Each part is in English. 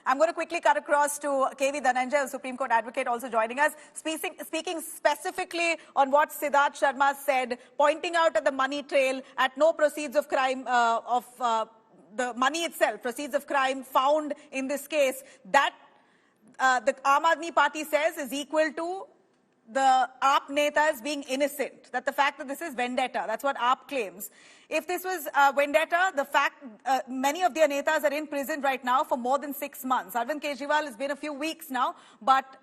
I'm going to quickly cut across to K.V. Dhananjay, a Supreme Court advocate, also joining us, speaking specifically on what Siddharth Sharma said, pointing out at the money trail, at no proceeds of crime the money itself, proceeds of crime found in this case, that the Aam Aadmi Party says is equal to the AAP netas being innocent, that the fact that this is vendetta, that's what AAP claims. If this was vendetta, the fact many of their netas are in prison right now for more than 6 months. Arvind Kejriwal has been a few weeks now, but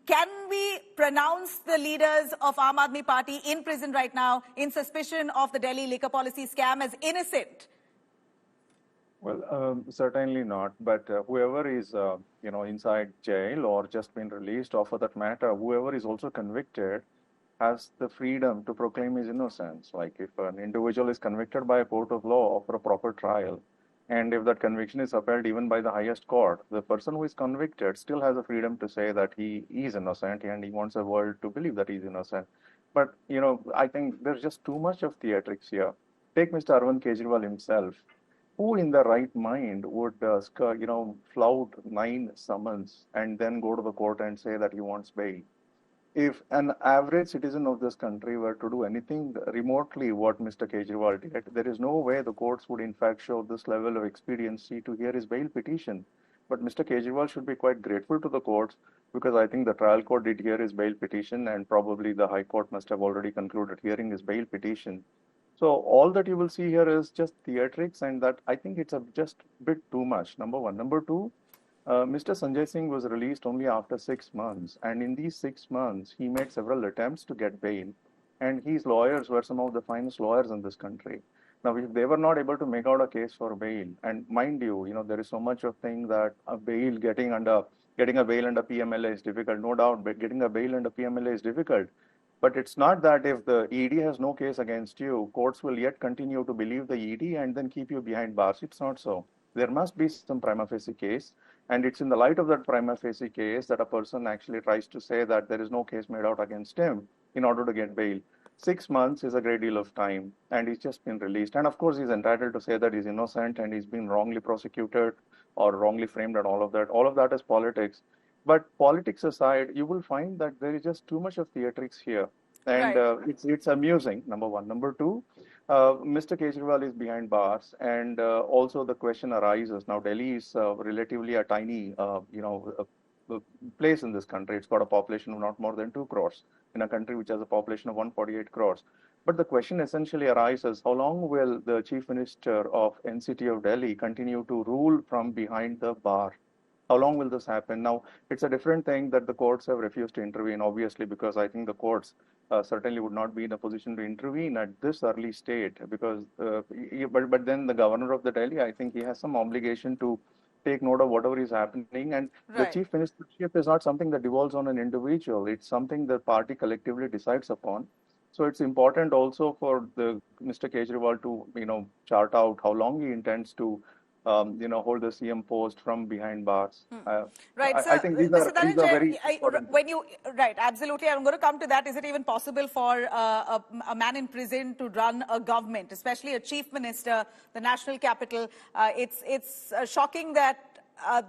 can we pronounce the leaders of Aam Aadmi Party in prison right now in suspicion of the Delhi liquor policy scam as innocent? Well, certainly not. But whoever is, inside jail or just been released, or for that matter, whoever is also convicted, has the freedom to proclaim his innocence. Like if an individual is convicted by a court of law for a proper trial, and if that conviction is upheld even by the highest court, the person who is convicted still has the freedom to say that he is innocent and he wants the world to believe that he's innocent. But, I think there's just too much of theatrics here. Take Mr. Arvind Kejriwal himself. Who in the right mind would, flout 9 summons and then go to the court and say that he wants bail? If an average citizen of this country were to do anything remotely what Mr. Kejriwal did, there is no way the courts would in fact show this level of expediency to hear his bail petition. But Mr. Kejriwal should be quite grateful to the courts, because I think the trial court did hear his bail petition, and probably the High Court must have already concluded hearing his bail petition. So all that you will see here is just theatrics, and that I think it's just a bit too much, number one. Number two, Mr. Sanjay Singh was released only after 6 months, and in these 6 months, he made several attempts to get bail, and his lawyers were some of the finest lawyers in this country. Now, if they were not able to make out a case for bail, and mind you, there is so much of thing that getting a bail under PMLA is difficult, no doubt, but getting a bail under PMLA is difficult. But it's not that if the ED has no case against you, courts will yet continue to believe the ED and then keep you behind bars. It's not so. There must be some prima facie case, and it's in the light of that prima facie case that a person actually tries to say that there is no case made out against him in order to get bail. 6 months is a great deal of time, and he's just been released. And of course, he's entitled to say that he's innocent and he's been wrongly prosecuted or wrongly framed and all of that. All of that is politics. But politics aside, you will find that there is just too much of theatrics here. And Right. It's amusing, number one. Number two, Mr. Kejriwal is behind bars. And also the question arises. Now, Delhi is relatively a tiny, place in this country. It's got a population of not more than 2 crores in a country which has a population of 148 crores. But the question essentially arises, how long will the Chief Minister of NCT of Delhi continue to rule from behind the bar? How long will this happen? Now, it's a different thing that the courts have refused to intervene, obviously, because I think the courts certainly would not be in a position to intervene at this early stage. Because, but then the governor of the Delhi, I think he has some obligation to take note of whatever is happening. And the Right. chief ministership is not something that devolves on an individual. It's something the party collectively decides upon. So it's important also for the Mr. Kejriwal to, chart out how long he intends to hold the CM post from behind bars. Right, I think these are very important. Right, absolutely. I'm going to come to that. Is it even possible for a man in prison to run a government, especially a chief minister, the national capital? It's shocking that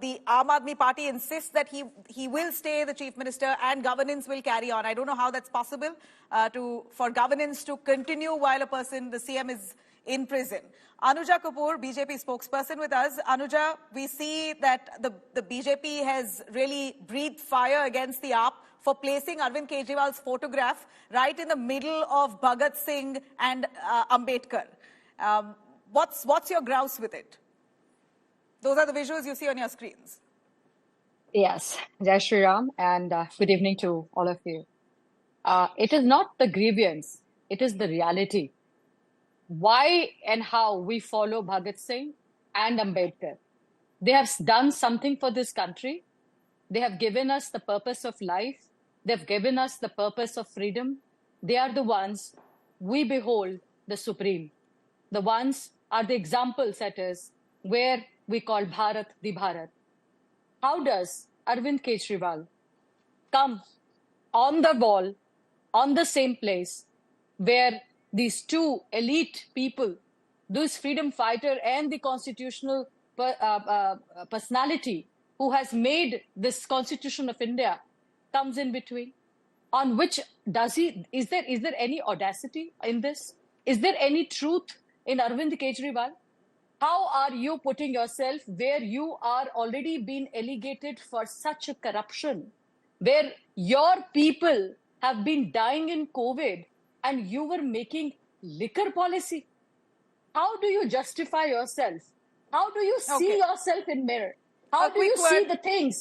the Aam Aadmi Party insists that he will stay the chief minister and governance will carry on. I don't know how that's possible for governance to continue while the CM is in prison. Anuja Kapoor, BJP spokesperson with us. Anuja, we see that the BJP has really breathed fire against the AAP for placing Arvind Kejriwal's photograph right in the middle of Bhagat Singh and Ambedkar. What's your grouse with it? Those are the visuals you see on your screens. Yes, Jai Shri Ram, and good evening to all of you. It is not the grievance, it is the reality. Why and how we follow Bhagat Singh and Ambedkar. They have done something for this country. They have given us the purpose of life. They've given us the purpose of freedom. They are the ones we behold the supreme. The ones are the example setters where we call Bharat the Bharat. How does Arvind Kejriwal come on the wall, on the same place where these two elite people, this freedom fighter and the constitutional personality, who has made this Constitution of India, comes in between? On which is there any audacity in this? Is there any truth in Arvind Kejriwal? How are you putting yourself where you are already being allegated for such a corruption, where your people have been dying in COVID and you were making liquor policy? How do you justify yourself? How do you see yourself in mirror? How do you see the things